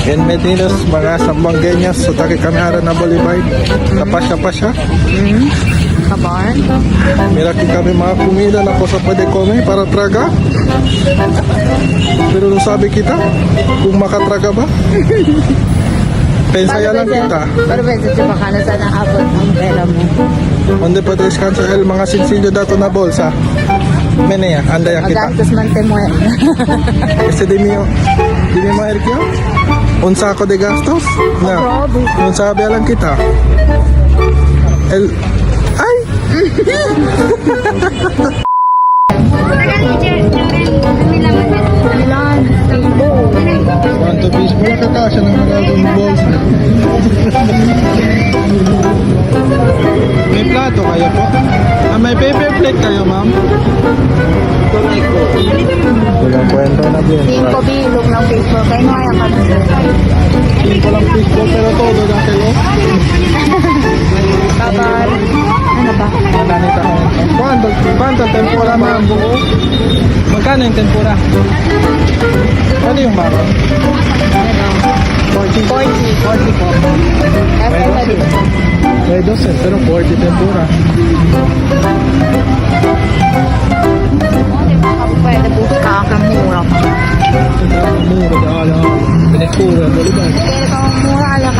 En Medinos, mga Sambuangueños, sa taki kami ara na Bolivay. Kapasya-pasya. Kabar. Miraki kami mga kumida na cosa pwede kome para traga. Pero nung sabi kita, kung makatraga ba? Pensaya lang kita. Pero pwede siya baka na sana abot ang pera mo. Onde pa descansa el mga sinsilyo dato na bolsa. Menea, anda ya kita. Magastos man te mo. Kasi di mi maherkyo. Unsa ako de gastos? Na. Nung sabi lang kita. El ay. Ilan? Want to fish mo kakasya ng magagawang balls. May plato kayo po? May paper plate kayo, ma'am? Walang kwento na din. 5 bilog ng Facebook. Kaya nga ka na sir. 5 lang fish ball pero todo dati lo. Kabar. Ano ba? Nanita ko. Quanto tempura ma'am? Magkano yung tempura? Ano yung maro? 40 po. May 12 pero 40 tempura. Pwede po ka mura pa. Mura na ala. Pinipura mo ba?